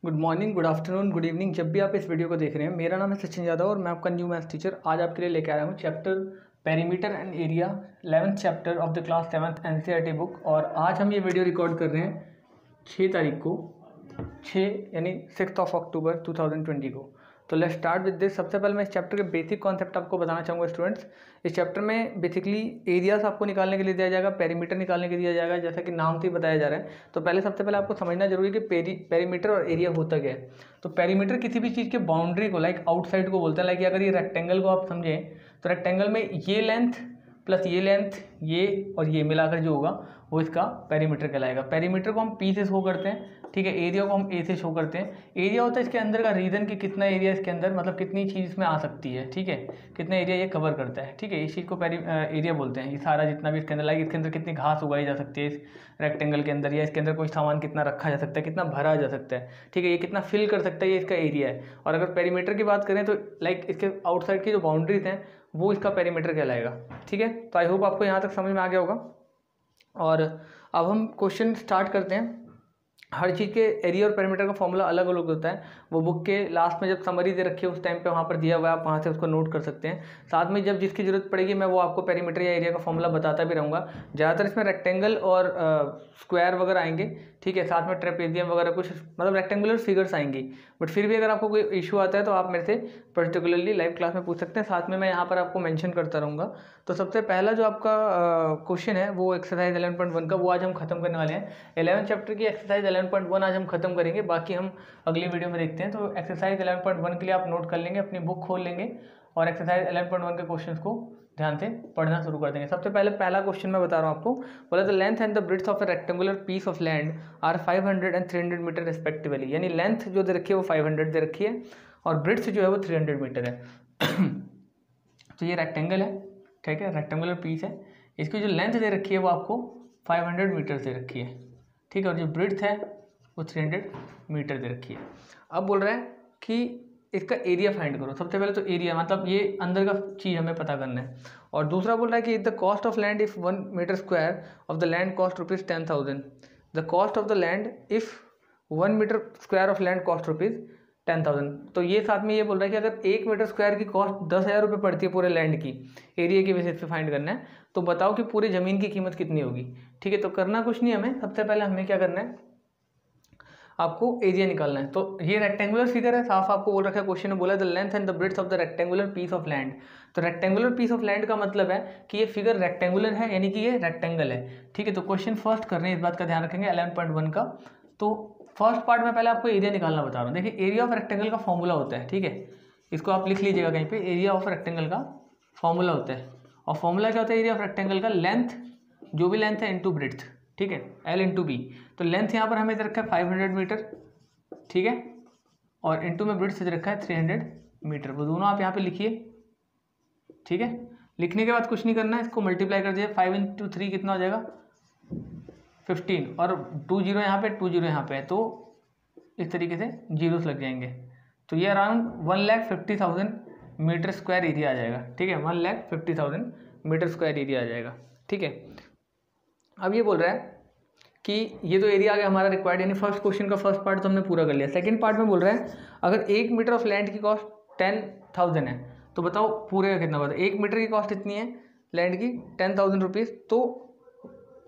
Good morning, good afternoon, good evening. जब भी आप इस वीडियो को देख रहे हैं, मेरा नाम है सचिन यादव और मैं आपका न्यू मैथ्स टीचर आज आपके लिए लेकर आया हूँ chapter perimeter and area 11th chapter of the class 7th NCERT book. और आज हम ये वीडियो रिकॉर्ड कर रहे हैं 6 तारीख को, 6 यानी 6 अक्टूबर 2020 को। तो लेट्स स्टार्ट विद दिस। सबसे पहले मैं इस चैप्टर के बेसिक कॉन्सेप्ट आपको बताना चाहूँगा स्टूडेंट्स। इस चैप्टर में बेसिकली एरियाज आपको निकालने के लिए दिया जाएगा, पेरीमीटर निकालने के लिए दिया जाएगा, जैसा कि नाम से ही बताया जा रहा है। तो सबसे पहले आपको समझना जरूरी है कि पेरीमीटर और एरिया होता क्या है। तो पेरीमीटर किसी भी चीज़ के बाउंड्री को, लाइक आउटसाइड को बोलते हैं। लाइक अगर ये रेक्टेंगल को आप समझें तो रेक्टेंगल में ये लेंथ प्लस ये लेंथ, ये और ये मिलाकर जो होगा वो इसका पेरीमीटर कहलाएगा। पेरीमीटर को हम पी से शो करते हैं, ठीक है। एरिया को हम ए से शो करते हैं। एरिया होता है इसके अंदर का रीजन कि कितना एरिया इसके अंदर, मतलब कितनी चीज़ इसमें आ सकती है, ठीक है, कितना एरिया ये कवर करता है, ठीक है। इस चीज़ को एरिया बोलते हैं। ये सारा जितना भी इसके अंदर, लाइक इसके अंदर कितनी घास उगाई जा सकती है इस रेक्टेंगल के अंदर, या इसके अंदर कोई सामान कितना रखा जा सकता है, कितना भरा जा सकता है, ठीक है, ये कितना फिल कर सकता है, ये इसका एरिया है। और अगर पेरीमीटर की बात करें तो लाइक इसके आउटसाइड की जो बाउंड्रीज हैं वो इसका पेरीमीटर कहलाएगा, ठीक है। तो आई होप आपको यहाँ तक समझ में आ गया होगा। और अब हम क्वेश्चन स्टार्ट करते हैं। हर चीज़ के एरिया और पेरीमीटर का फॉर्मूला अलग अलग होता है। वो बुक के लास्ट में जब समरी दे रखी है उस टाइम पे वहाँ पर दिया हुआ है, आप वहाँ से उसको नोट कर सकते हैं। साथ में जब जिसकी जरूरत पड़ेगी मैं वो आपको पेरीमीटर या एरिया का फॉर्मूला बताता भी रहूँगा। ज़्यादातर इसमें रेक्टेंगल और स्क्वायर वगैरह आएंगे, ठीक है, साथ में ट्रेपेजियम वगैरह कुछ मतलब रेक्टेंगुलर फिगर्स आएंगी। बट फिर भी अगर आपको कोई इशू आता है तो आप मेरे से पर्टिकुलरली लाइव क्लास में पूछ सकते हैं। साथ में मैं यहाँ पर आपको मेंशन करता रहूँगा। तो सबसे पहला जो आपका क्वेश्चन है वो एक्सरसाइज 11.1 का, वो आज हम खत्म करने वाले हैं। 11 चैप्टर की एक्सरसाइज 11.1 आज हम खत्म करेंगे, बाकी हम अगली वीडियो में देखते हैं। तो एक्सरसाइज 11.1 के लिए आप नोट कर लेंगे, अपनी बुक खोल लेंगे और एक्सरसाइज 11.1 के क्वेश्चंस को ध्यान से पढ़ना शुरू कर देंगे। सबसे पहले पहला क्वेश्चन मैं बता रहा हूँ आपको। बोला the length and the breadth of a rectangular piece of land are 500 and 300 metre respectively. यानी लेंथ जो दे रखी है वो 500 दे रखी है और ब्रेड्थ जो है वो 300 मीटर है। तो ये रेक्टेंगल है, ठीक है, रेक्टेंगुलर पीस है। इसकी जो लेंथ दे रखी है वो आपको 500 मीटर दे रखी है, ठीक है, और जो ब्रेड्थ है वो 300 मीटर दे रखी है। अब बोल रहा है कि इसका एरिया फाइंड करो। सबसे पहले तो एरिया मतलब ये अंदर का चीज़ हमें पता करना है। और दूसरा बोल रहा है कि the cost of land if 1 metre square of the land cost ₹10,000। The cost of the land if 1 metre square of land cost ₹10,000। तो ये साथ में ये बोल रहा है कि अगर 1 मीटर स्क्वायर की कॉस्ट 10,000 रुपये पड़ती है पूरे लैंड की, एरिया की बेसिस पे फाइंड करना है, तो बताओ कि पूरी ज़मीन की कीमत कितनी होगी, ठीक है। तो करना कुछ नहीं हमें, सबसे पहले हमें क्या करना है, आपको एरिया निकालना है। तो ये रेक्टेंगुलर फिगर है, साफ आपको बोल रखा है क्वेश्चन में, बोला the length and the breadth of the rectangular piece of land. तो रेक्टेंगुलर पीस ऑफ लैंड का मतलब है कि ये फिगर रेक्टेंगुलर है, यानी कि ये रेक्टेंगल है, ठीक है। तो क्वेश्चन फर्स्ट कर रहे हैं, इस बात का ध्यान रखेंगे 11.1 का। तो फर्स्ट पार्ट में पहले आपको एरिया निकालना बता रहा हूँ। देखिए एरिया ऑफ रेक्टेंगल का फॉर्मूला होता है, ठीक है, इसको आप लिख लीजिएगा कहीं पे। एरिया ऑफ रेक्टेंगल का फॉर्मूला होता है, और फॉर्मूला क्या होता है एरिया ऑफ रेक्टेंगल का, लेंथ, जो भी लेंथ है इंटू ब्रेड्थ, ठीक है, L इंटू बी। तो लेंथ यहाँ पर हमें दे रखा है 500 मीटर, ठीक है, और इंटू में ब्रेड्थ से रखा है 300 मीटर। वो दोनों आप यहाँ पे लिखिए, ठीक है। लिखने के बाद कुछ नहीं करना है, इसको मल्टीप्लाई कर दीजिए। 5 इंटू 3 कितना हो जाएगा 15, और 2 जीरो यहाँ पे, 2 जीरो यहाँ पे है, तो इस तरीके से जीरोस लग जाएंगे। तो ये अराउंड 1,50,000 मीटर स्क्वायर एरिया आ जाएगा, ठीक है, 1,50,000 मीटर स्क्वायर एरिया आ जाएगा, ठीक है। अब ये बोल रहा है कि ये तो एरिया आ गया हमारा रिक्वायर्ड, यानी फर्स्ट क्वेश्चन का फर्स्ट पार्ट तो हमने पूरा कर लिया। सेकंड पार्ट में बोल रहा है अगर 1 मीटर ऑफ लैंड की कॉस्ट 10,000 है, तो बताओ पूरे का कितना होगा। 1 मीटर की कॉस्ट इतनी है लैंड की 10,000 रुपीज़, तो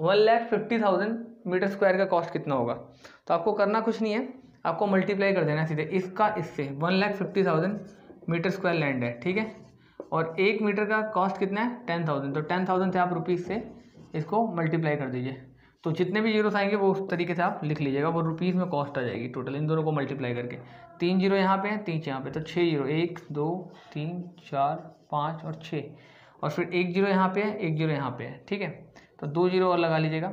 1,50,000 मीटर स्क्वायर का कॉस्ट कितना होगा। तो आपको करना कुछ नहीं है, आपको मल्टीप्लाई कर देना सीधे इसका इससे। 1,50,000 मीटर स्क्वायर लैंड है, ठीक है, और 1 मीटर का कॉस्ट कितना है 10,000। तो 10,000 से आप रुपीज़ से इसको मल्टीप्लाई कर दीजिए। तो जितने भी जीरोस आएंगे वो उस तरीके से आप लिख लीजिएगा, वो रुपीज़ में कॉस्ट आ जाएगी टोटल, इन दोनों को मल्टीप्लाई करके। 3 जीरो यहाँ पे हैं, 3 यहाँ पे, तो 6 जीरो, 1 2 3 4 5 और 6, और फिर 1 जीरो यहाँ पे है, 1 जीरो यहाँ पे है, ठीक है। तो 2 जीरो और लगा लीजिएगा,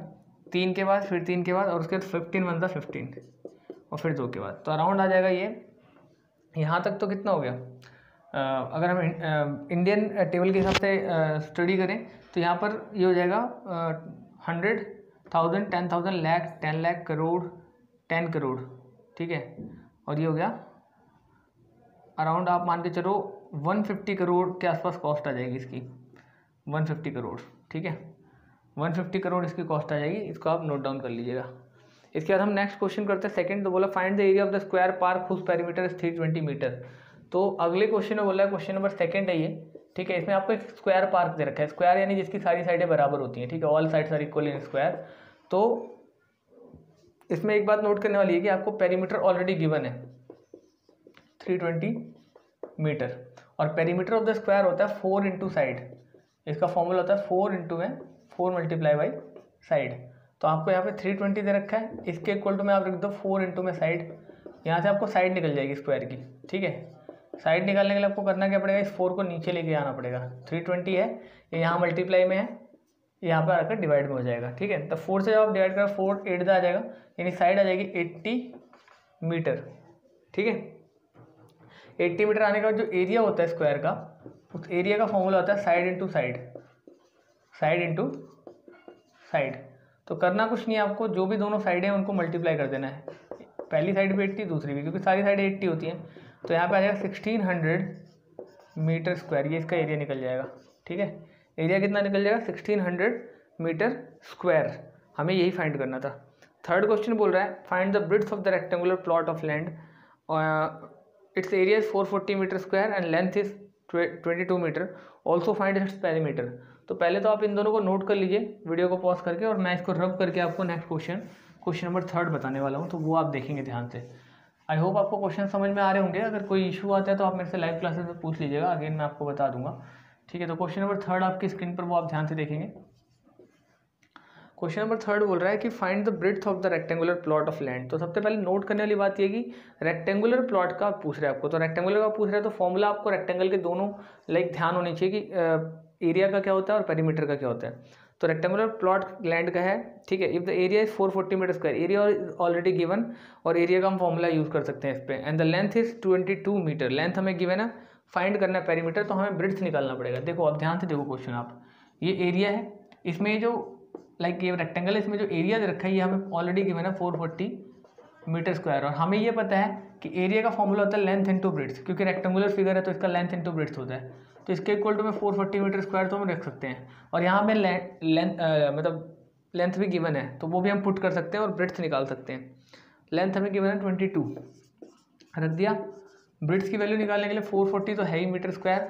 3 के बाद, फिर 3 के बाद, और उसके बाद 15 बनता 15, और फिर 2 के बाद। तो अराउंड आ जाएगा ये, यहाँ तक तो कितना हो गया। अगर हम इंडियन टेबल के हिसाब से स्टडी करें तो यहाँ पर ये हो जाएगा 100,000, 10,000, लाख, 10 लाख, करोड़, 10 करोड़, ठीक है। और ये हो गया अराउंड आप मान के चलो 150 करोड़ के आसपास कॉस्ट आ जाएगी इसकी, 150 करोड़, ठीक है, 150 करोड़ इसकी कॉस्ट आ जाएगी। इसको आप नोट डाउन कर लीजिएगा। इसके बाद हम नेक्स्ट क्वेश्चन करते हैं सेकंड। तो बोला find the area of the square park whose perimeter is 320 metre. तो अगले क्वेश्चन में बोला है, क्वेश्चन नंबर सेकंड है ये, ठीक है। इसमें आपको एक स्क्वायर पार्क दे रखा है, स्क्वायर यानी जिसकी सारी साइडें बराबर होती हैं, ठीक है, all sides are equal in square. तो इसमें एक बात नोट करने वाली है कि आपको पेरीमीटर ऑलरेडी गिवन है 320 मीटर, और पेरीमीटर ऑफ द स्क्वायर होता है 4 इंटू साइड। इसका फॉर्मूला होता है 4 इंटू में 4 मल्टीप्लाई बाई साइड। तो आपको यहाँ पे 320 दे रखा है, इसके इक्वल टू में आप रख दो 4 इंटू में साइड। यहाँ से आपको साइड निकल जाएगी स्क्वायर की, ठीक है। साइड निकालने के लिए आपको करना क्या पड़ेगा, इस 4 को नीचे लेके आना पड़ेगा। 320 है, ये यहाँ मल्टीप्लाई में है, यहाँ पर आकर डिवाइड में हो जाएगा, ठीक है। तो 4 से जब आप डिवाइड करें 4 8 आ जाएगा, यानी साइड आ जाएगी 80 मीटर, ठीक है। 80 मीटर आने के बाद जो एरिया होता है स्क्वायर का, उस एरिया का फॉर्मूला होता है side into side, side into side. तो करना कुछ नहीं है आपको, जो भी दोनों साइड हैं उनको मल्टीप्लाई कर देना है, पहली साइड पे 80 दूसरी भी, क्योंकि सारी साइड 80 होती हैं। तो यहाँ पे आ जाएगा 1600 मीटर स्क्वायर, ये इसका एरिया निकल जाएगा, ठीक है। एरिया कितना निकल जाएगा 1600 मीटर स्क्वायर, हमें यही फाइंड करना था। थर्ड क्वेश्चन बोल रहा है find the breadth of the rectangular plot of land, it's area is 440 metre square and length is 22 metre, also find its perimeter. तो पहले तो आप इन दोनों को नोट कर लीजिए वीडियो को पॉज करके, और मैं इसको रब करके आपको नेक्स्ट क्वेश्चन नंबर 3 बताने वाला हूँ, तो वो आप देखेंगे ध्यान से। आई होप आपको क्वेश्चन समझ में आ रहे होंगे। अगर कोई इशू आता है तो आप मेरे से लाइव क्लासेस में पूछ लीजिएगा, अगेन मैं आपको बता दूंगा, ठीक है। तो क्वेश्चन नंबर 3 आपकी स्क्रीन पर, वो आप ध्यान से देखेंगे। क्वेश्चन नंबर 3 बोल रहा है कि find the breadth of the rectangular plot of land. तो सबसे पहले नोट करने वाली बात ये कि रेक्टेंगुलर प्लॉट का पूछ रहे हैं आपको, तो रेक्टेंगुलर का पूछ रहे हैं तो फॉर्मूला आपको रेक्टेंगल के दोनों ध्यान होने चाहिए कि एरिया का क्या होता है और पेरीमीटर का क्या होता है। तो रेक्टेंगुलर प्लॉट लैंड का है, ठीक है। If the area is 440 metre square, area is already given, और एरिया का हम फॉर्मूला यूज कर सकते हैं इस पे। And the length is 22 metre, length हमें गिवन है, फाइंड करना है पेरीमीटर, तो हमें ब्रिड्थ निकालना पड़ेगा। देखो अब ध्यान से देखो क्वेश्चन आप, ये एरिया है, इसमें जो ये रेक्टेंगल है, इसमें जो एरिया दे रखा है ये हमें ऑलरेडी गिवन है 440 मीटर स्क्वायर, और हमें ये पता है कि एरिया का फॉर्मूला होता है लेंथ इंटू ब्रिड्थ, क्योंकि रेक्टेंगुलर फिगर है तो इसका लेंथ इंटू ब्रिड्थ होता है। तो इसके इक्वल टू में 440 मीटर स्क्वायर तो हम रख सकते हैं, और यहाँ में लेंथ भी गिवन है तो वो भी हम पुट कर सकते हैं और ब्रिड्थ निकाल सकते हैं। लेंथ हमें गिवन है 22, रख दिया। ब्रिड्थ की वैल्यू निकालने के लिए 440 तो है ही मीटर स्क्वायर,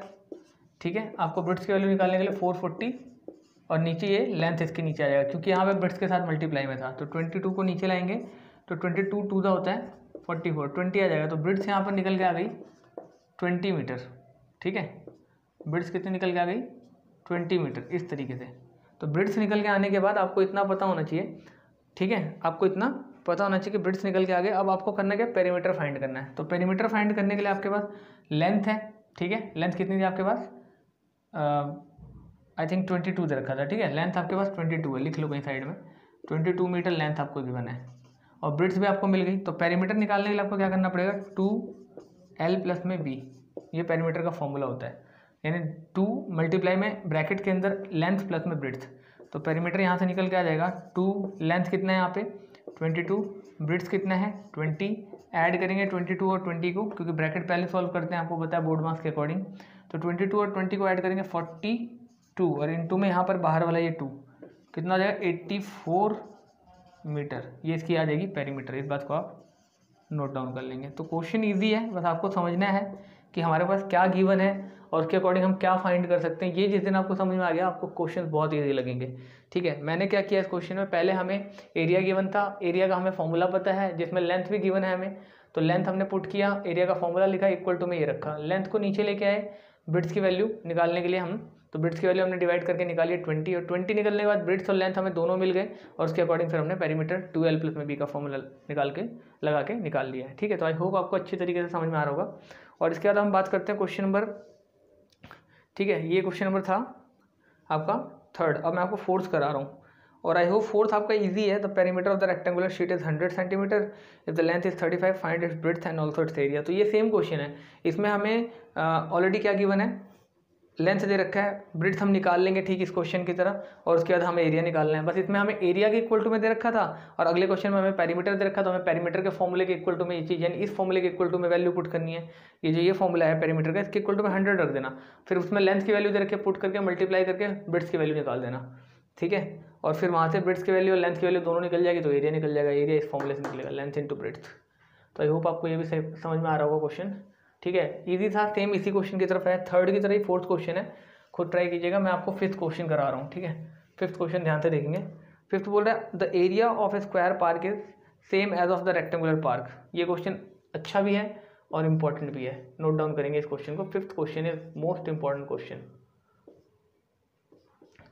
ठीक है। आपको ब्रिड्थ की वैल्यू निकालने के लिए 440, और नीचे ये लेंथ इसके नीचे आ जाएगा, क्योंकि यहाँ पे ब्रिड्थ के साथ मल्टीप्लाई में था। तो 22 को नीचे लाएंगे तो 22 2 का होता है 44, 20 आ जाएगा। तो ब्रिड्थ यहाँ पर निकल के आ गई 20 मीटर, ठीक है। ब्रिड्थ कितनी निकल के आ गई 20 मीटर, इस तरीके से। तो ब्रिड्थ निकल के आने के बाद आपको इतना पता होना चाहिए, ठीक है, आपको इतना पता होना चाहिए कि ब्रिड्थ निकल के आ गए। अब आपको करना क्या, पेरीमीटर फाइंड करना है। तो पेरीमीटर फाइंड करने के लिए आपके पास लेंथ है, ठीक है। लेंथ कितनी थी आपके पास, आई थिंक 22 दे रखा था, ठीक है। लेंथ आपके पास 22 है, लिख लो कहीं साइड में, 22 मीटर लेंथ आपको गिवन है, और ब्रिड्थ भी आपको मिल गई। तो पेरीमीटर निकालने के लिए आपको क्या करना पड़ेगा, 2l प्लस में b, ये पेरीमीटर का फॉर्मूला होता है, यानी 2 मल्टीप्लाई में ब्रैकेट के अंदर लेंथ प्लस में ब्रिड्थ। तो पेरीमीटर यहाँ से निकल के आ जाएगा 2, लेंथ कितना है यहाँ पे 22, ब्रिड्थ कितना है 20, ऐड करेंगे 22 और 20 को, क्योंकलि ब्रैकेट पहले सॉल्व करते हैं, आपको पता है बोर्ड मार्क्स के अकॉर्डिंग। तो 22 और 20 को ऐड करेंगे 42, और इनटू में यहाँ पर बाहर वाला ये 2 कितना आ जाएगा 84 मीटर, ये इसकी आ जाएगी पेरीमीटर। इस बात को आप नोट डाउन कर लेंगे। तो क्वेश्चन इजी है, बस आपको समझना है कि हमारे पास क्या गिवन है और उसके अकॉर्डिंग हम क्या फाइंड कर सकते हैं। ये जिस दिन आपको समझ में आ गया, आपको क्वेश्चन बहुत इजी लगेंगे, ठीक है। मैंने क्या किया इस क्वेश्चन में, पहले हमें एरिया गिवन था, एरिया का हमें फॉर्मूला पता है, जिसमें लेंथ भी गिवन है हमें, तो लेंथ हमने पुट किया, एरिया का फॉर्मूला लिखा, इक्वल टू में ये रखा। लेंथ को नीचे लेके आए ब्रिड्थ की वैल्यू निकालने के लिए हम, तो ब्रिड्थ की वैल्यू हमने डिवाइड करके निकाली 20, और 20 निकलने के बाद ब्रिड्थ और लेंथ हमें दोनों मिल गए, और उसके अकॉर्डिंग फिर हमने पेरीमीटर 2l प्लस में b का फॉर्मूला लगा के निकाल लिया है, ठीक है। तो आई होप आपको अच्छी तरीके से समझ में आ रहा होगा। और इसके बाद हम बात करते हैं क्वेश्चन नंबर, ठीक है, ये क्वेश्चन नंबर था आपका 3rd। अब मैं आपको 4th करा रहा हूँ, और आई होप 4th आपका इजी है। The perimeter of the rectangular sheet is 100 centimetre, if the length is 35, find its breadth and also its area. तो ये सेम क्वेश्चन है, इसमें हमें ऑलरेडी क्या गिवन है, लेंथ दे रखा है, ब्रिड्थ हम निकाल लेंगे ठीक इस क्वेश्चन की तरह, और उसके बाद हमें एरिया निकालना है। बस इसमें हमें एरिया के इक्वल टू में दे रखा था, और अगले क्वेश्चन में हमें पेरीमीटर दे रखा था, हमें पेरीमीटर के फॉर्मूले के इक्वल टू में ये चीज़, यानी इस फॉर्मूले के इक्वल टू में वैल्यू पुट करनी है। ये जो ये फॉर्मूला है पेरीमीटर का, इसके इक्वल टू में 100 रख देना, फिर उसमें लेंथ की वैल्यू दे रखे पुट करके मल्टीप्लाई करके ब्रिड्थ की वैल्यू निकाल देना, ठीक है। और फिर वहाँ से ब्रेड्थ की वैल्यू और लेंथ की वैल्यू दोनों निकल जाएगी तो एरिया निकल जाएगा, एरिया इस फॉर्मूले से निकलेगा, लेंथ इंटू ब्रेड्थ। तो आई होप आपको ये भी समझ में आ रहा होगा क्वेश्चन। ठीक है, इजी था, सेम इसी क्वेश्चन की तरफ है, थर्ड की तरह ही फोर्थ क्वेश्चन है, खुद ट्राई कीजिएगा। मैं आपको फिफ्थ क्वेश्चन करा रहा हूँ। ठीक है, फिफ्थ क्वेश्चन ध्यान से देखेंगे। फिफ्थ बोल रहा है the area of a square park is same as of the rectangular park. ये क्वेश्चन अच्छा भी है और इम्पॉर्टेंट भी है, नोट डाउन करेंगे इस क्वेश्चन को। Fifth question is most important question.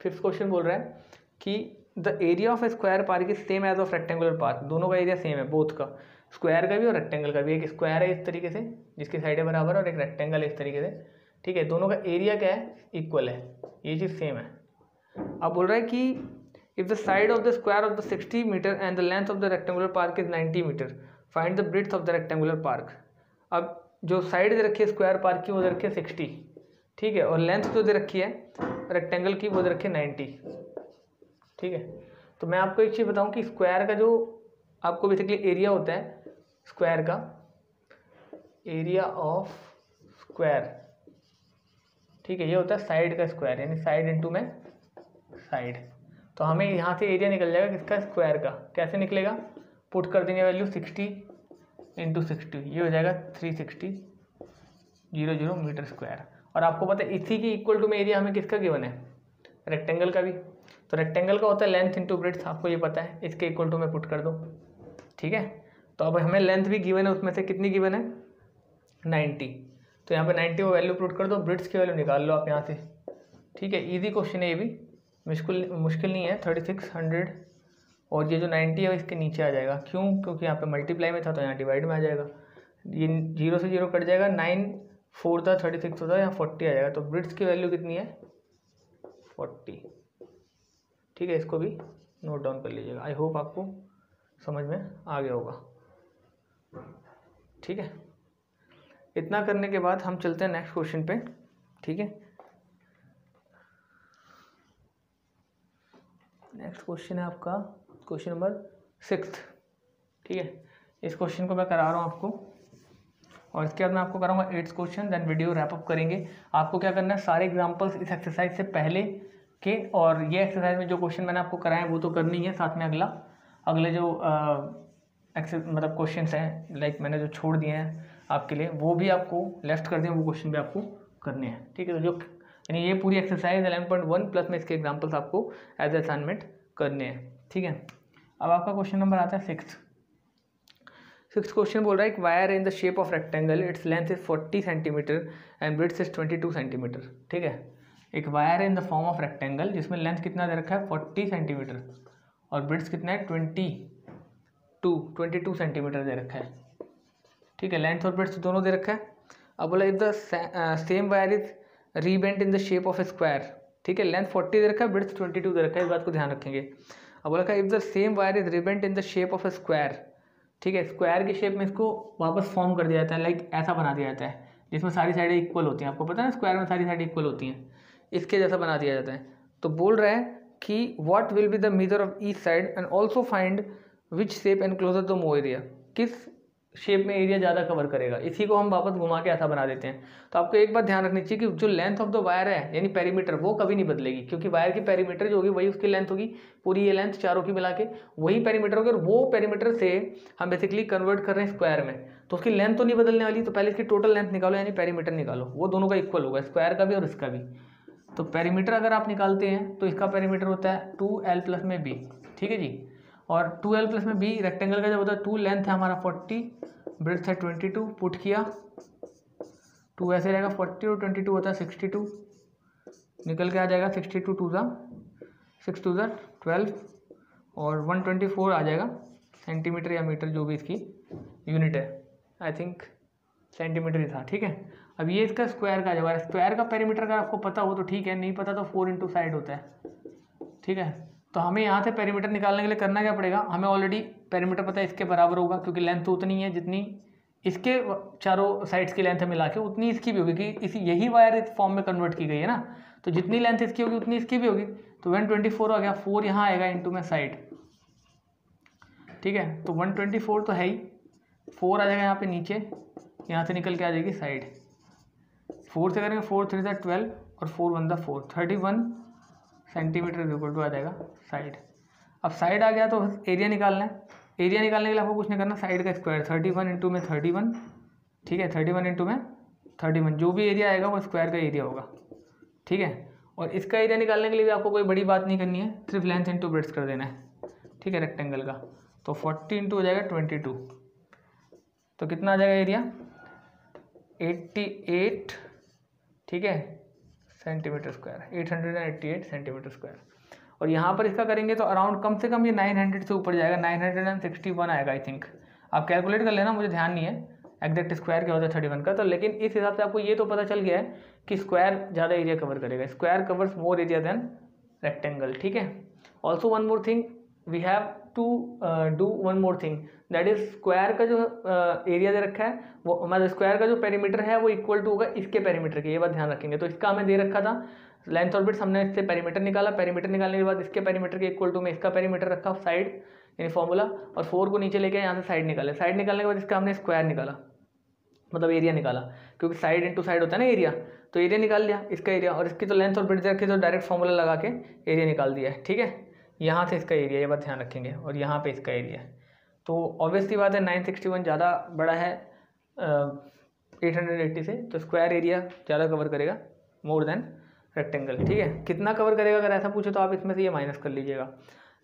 Fifth question बोल रहा है कि the area of a square park is same as of rectangular park. दोनों का एरिया सेम है, बोथ का, स्क्वायर का भी और रेक्टेंगल का भी। एक स्क्वायर है इस तरीके से जिसकी साइडें बराबर है और एक रेक्टेंगल है इस तरीके से। ठीक है, दोनों का एरिया क्या है, इक्वल है, ये चीज़ सेम है। अब बोल रहा है कि if the side of the square of the 60 metre and the length of the rectangular park is 90 metre, find the breadth of the rectangular park. अब जो साइड दे रखी है स्क्वायर पार्क की वो दे रखी है 60, ठीक है, और लेंथ जो दे रखी है रेक्टेंगल की वो दे रखी है 90। ठीक है, तो मैं आपको एक चीज़ बताऊं कि स्क्वायर का जो आपको बेसिकली एरिया होता है स्क्वायर का, एरिया ऑफ स्क्वायर, ठीक है, ये होता है साइड का स्क्वायर, यानी साइड इंटू में साइड। तो हमें यहाँ से एरिया निकल जाएगा किसका, स्क्वायर का। कैसे निकलेगा, पुट कर देंगे वैल्यू 60 इंटू 60, ये हो जाएगा 360 मीटर स्क्वायर। और आपको पता है इसी के इक्वल टू में एरिया हमें किसका गिवन है, रेक्टेंगल का भी। तो रेक्टेंगल का होता है लेंथ इंटू ब्रेड्थ, आपको ये पता है, इसके इक्वल टू में पुट कर दो। ठीक है, तो अब हमें लेंथ भी गिवन है, उसमें से कितनी गिवन है, 90। तो यहाँ पे 90 वो वैल्यू पुट कर दो, ब्रेड्थ की वैल्यू निकाल लो आप यहाँ से। ठीक है, इजी क्वेश्चन है ये भी, मुश्किल नहीं है। 3600 और ये जो 90 है इसके नीचे आ जाएगा, क्यों, क्योंकि यहाँ पे मल्टीप्लाई में था तो यहाँ डिवाइड में आ जाएगा। ये 0 से 0 कट जाएगा, 9 4 था 36 होता है, यहाँ 40 आ जाएगा। तो ब्रेड्थ की वैल्यू कितनी है, 40। ठीक है, इसको भी नोट डाउन कर लीजिएगा। आई होप आपको समझ में आ गया होगा। ठीक है, इतना करने के बाद हम चलते हैं नेक्स्ट क्वेश्चन पे। ठीक है, नेक्स्ट क्वेश्चन है आपका क्वेश्चन नंबर 6। ठीक है, इस क्वेश्चन को मैं करा रहा हूँ आपको, और इसके बाद मैं आपको कराऊंगा 8th question, then video wrap up करेंगे। आपको क्या करना है, सारे एग्जांपल्स इस एक्सरसाइज से पहले के, और ये एक्सरसाइज में जो क्वेश्चन मैंने आपको कराए वो तो करनी है, साथ में अगले जो मतलब क्वेश्चंस हैं, लाइक मैंने जो छोड़ दिए हैं आपके लिए, वो भी आपको लेफ्ट कर दिए, वो क्वेश्चन भी आपको करने हैं। ठीक है, तो जो यानी ये पूरी एक्सरसाइज 11.1 प्लस में इसके एग्जाम्पल्स आपको एज असाइनमेंट करने हैं। ठीक है, अब आपका क्वेश्चन नंबर आता है 6th क्वेश्चन। बोल रहा है एक wire in the shape of rectangle, its length is 40 centimetre and breadth is 22 centimetre. ठीक है, एक wire in the form of rectangle जिसमें लेंथ कितना दे रखा है, 40 सेंटीमीटर, और ब्रेड्थ कितना है, 22 सेंटीमीटर दे रखा है। ठीक है, लेंथ और ब्रेड्थ दोनों दे रखा है। अब बोला if the same wire is rebent in the shape of a square. ठीक है, लेंथ 40 दे रखा है, ब्रेड्थ 22 दे रखा है, इस बात को ध्यान रखेंगे। अब बोला if the same wire is rebent in the shape of a square. ठीक है, स्क्वायर की शेप में इसको वापस फॉर्म कर दिया जाता है, लाइक ऐसा बना दिया जाता है जिसमें सारी साइडें इक्वल होती हैं। आपको पता है ना, स्क्वायर में सारी साइडें इक्वल होती हैं, इसके जैसा बना दिया जाता है। तो बोल रहा है कि what will be the measure of each side and also find which shape enclosure the more area. किस शेप में एरिया ज़्यादा कवर करेगा, इसी को हम वापस घुमा के ऐसा बना देते हैं। तो आपको एक बात ध्यान रखनी चाहिए कि जो लेंथ ऑफ द वायर है यानी पेरीमीटर, वो कभी नहीं बदलेगी, क्योंकि वायर की पेरीमीटर जो होगी वही उसकी लेंथ होगी, पूरी ये लेंथ चारों की मिला के वही पेरीमीटर होगी। और वो पेरीमीटर से हम बेसिकली कन्वर्ट कर रहे हैं स्क्वायर में, तो उसकी लेंथ तो नहीं बदलने वाली। तो पहले इसकी टोटल लेंथ निकालो, यानी पेरीमीटर निकालो, वो दोनों का इक्वल होगा, स्क्वायर का भी और इसका भी। तो पेरीमीटर अगर आप निकालते हैं तो इसका पेरीमीटर होता है 2l प्लस में b। ठीक है जी, और 2l प्लस में b रेक्टेंगल का जब होता है 2, लेंथ है हमारा 40, ब्रेड्थ है 22, पुट किया 2 ऐसे रहेगा 40 और 22 होता है 62, निकल के आ जाएगा 62 2 6 2 12 और 124 आ जाएगा सेंटीमीटर या मीटर, जो भी इसकी यूनिट है। आई थिंक सेंटीमीटर ही था। ठीक है, अब ये इसका स्क्वायर का जवाब, स्क्वायर का पेरीमीटर अगर आपको पता हो तो ठीक है, नहीं पता तो 4 इंटू साइड होता है। ठीक है, तो हमें यहाँ से पेरीमीटर निकालने के लिए करना क्या पड़ेगा, हमें ऑलरेडी पेरीमीटर पता है इसके बराबर होगा, क्योंकि लेंथ तो उतनी है जितनी इसके चारों साइड्स की लेंथ है मिला के, उतनी इसकी भी होगी, कि इसी यही वायर इस फॉर्म में कन्वर्ट की गई है ना, तो जितनी लेंथ इसकी होगी उतनी इसकी भी होगी। तो 124 आ गया, 4 यहाँ आएगा इंटू में साइड। ठीक है, तो 124 तो है ही, 4 आ जाएगा यहाँ पे नीचे, यहाँ से निकल के आ जाएगी साइड। 4 से करेंगे 4 3 12 और 4 1 4 31 सेंटीमीटर इज इक्वल टू आ जाएगा साइड। अब साइड आ गया तो एरिया निकालना है। एरिया निकालने के लिए आपको कुछ नहीं करना, साइड का स्क्वायर 31 इंटू में 31, ठीक है, 31 इंटू में 31, जो भी एरिया आएगा वो स्क्वायर का एरिया होगा, ठीक है। और इसका एरिया निकालने के लिए भी आपको कोई बड़ी बात नहीं करनी है, सिर्फ लेंथ इंटू ब्रेड्थ कर देना है, ठीक है, रेक्टेंगल का। तो 40 इंटू हो जाएगा 22, तो कितना आ जाएगा एरिया 88, ठीक है, सेंटीमीटर स्क्वायर, 888 सेंटीमीटर स्क्वायर। और यहाँ पर इसका करेंगे तो अराउंड कम से कम ये 900 से ऊपर जाएगा, 961 आएगा आई थिंक। आप कैलकुलेट कर लेना, मुझे ध्यान नहीं है एग्जैक्ट स्क्वायर क्या होता है 31 का। तो लेकिन इस हिसाब से आपको ये तो पता चल गया है कि स्क्वायर ज़्यादा एरिया कवर करेगा, square covers more area than rectangle, ठीक है। Also one more thing we have to do one more thing, that is square का जो एरिया दे रखा है वो मतलब स्क्वायर का जो पेरीमीटर है वो इक्वल टू होगा इसके पेरीमीटर के, ये बात ध्यान रखेंगे। तो इसका हमें दे रखा था लेंथ और ब्रेड्थ, हमने इससे पेरीमीटर निकाला, पेरीमीटर निकालने के बाद इसके पेरीमीटर के इक्वल टू में इसका पेरीमीटर रखा साइड यानी फॉर्मूला, और 4 को नीचे लेके यहाँ से साइड निकाले, साइड निकालने के बाद इसका हमने स्क्वायर निकाला, मतलब एरिया निकाला, क्योंकि साइड इंटू साइड होता है ना एरिया, तो एरिया निकाल लिया इसका एरिया, और इसकी तो लेंथ और ब्रेड्थ रखी तो डायरेक्ट फॉर्मूला लगा के एरिया निकाल दिया है, ठीक है। यहाँ से इसका एरिया, ये बात ध्यान रखेंगे, और यहाँ पे इसका एरिया। तो ऑब्वियसली बात है 961 ज़्यादा बड़ा है 880 से, तो स्क्वायर एरिया ज़्यादा कवर करेगा मोर देन रेक्टेंगल, ठीक है। कितना कवर करेगा अगर ऐसा पूछे तो आप इसमें से ये माइनस कर लीजिएगा।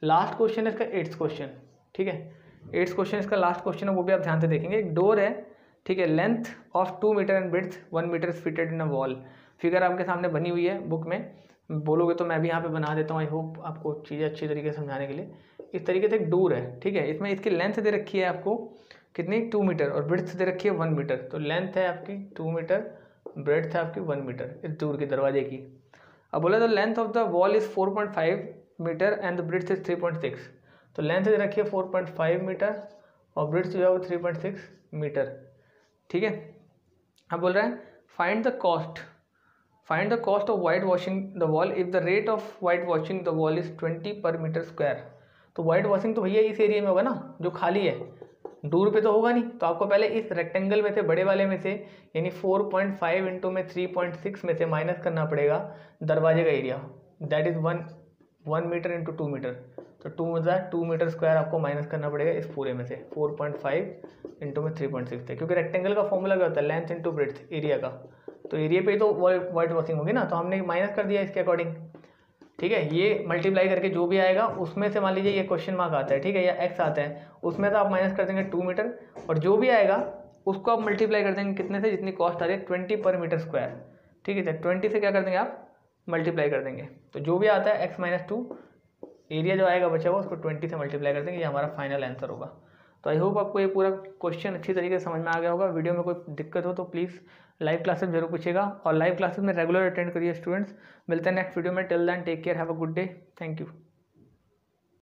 लास्ट क्वेश्चन है इसका 8th क्वेश्चन, ठीक है, 8th क्वेश्चन इसका लास्ट क्वेश्चन है, वो भी आप ध्यान से देखेंगे। एक डोर है, ठीक है, length of 2 metre and breadth 1 metre fitted in a wall. Figure आपके सामने बनी हुई है बुक में, बोलोगे तो मैं भी यहाँ पे बना देता हूँ, आई होप आपको चीज़ें अच्छी तरीके से समझाने के लिए। इस तरीके से एक डोर है, ठीक है, इसमें इसकी लेंथ दे रखी है आपको कितनी 2 मीटर और ब्रेड्थ दे रखी है 1 मीटर। तो लेंथ है आपकी 2 मीटर, ब्रेड्थ है आपकी 1 मीटर इस डोर के दरवाजे की। अब बोला तो length of the wall is 4.5 metre and the breadth is 3.6। तो लेंथ दे रखी है 4.5 मीटर और ब्रेड्थ जो है वो 3.6 मीटर, ठीक है। अब बोल रहा है find the cost of white washing the wall if the rate of white washing the wall is 20 पर मीटर स्क्वायर। तो वाइट वॉशिंग तो भैया इस एरिया में होगा ना जो खाली है, दूर पे तो होगा नहीं। तो आपको पहले इस रेक्टेंगल में से, बड़े वाले में से, यानी 4.5 इंटू में 3.6 में से माइनस करना पड़ेगा दरवाजे का area, that is 1 metre into 2 metre. तो 2 मीटर स्क्वायर आपको माइनस करना पड़ेगा इस पूरे में से 4.5 इंटू में 3.6 थे, क्योंकि रेक्टेंगल का फॉर्मूला क्या होता है लेंथ इंटू ब्रेड्थ एरिया का। तो एरिया पे ही तो वाइट वॉशिंग होगी ना, तो हमने माइनस कर दिया इसके अकॉर्डिंग, ठीक है। ये मल्टीप्लाई करके जो भी आएगा उसमें से मान लीजिए ये क्वेश्चन मार्क आता है, ठीक है, या एक्स आता है, उसमें तो आप माइनस कर देंगे 2 मीटर, और जो भी आएगा उसको आप मल्टीप्लाई कर देंगे कितने से, जितनी कॉस्ट आ रही है 20 पर मीटर स्क्वायर, ठीक है। 20 से क्या कर देंगे आप मल्टीप्लाई कर देंगे, तो जो भी आता है x-2 एरिया जो आएगा बचा हुआ उसको 20 से मल्टीप्लाई कर देंगे, ये हमारा फाइनल आंसर होगा। तो आई होप आपको ये पूरा क्वेश्चन अच्छी तरीके से समझ में आ गया होगा। वीडियो में कोई दिक्कत हो तो प्लीज़ लाइव क्लासेस जरूर पूछेगा, और लाइव क्लासेस में रेगुलर अटेंड करिए स्टूडेंट्स। मिलते हैं नेक्स्ट वीडियो में, till then take care, have a good day, thank you.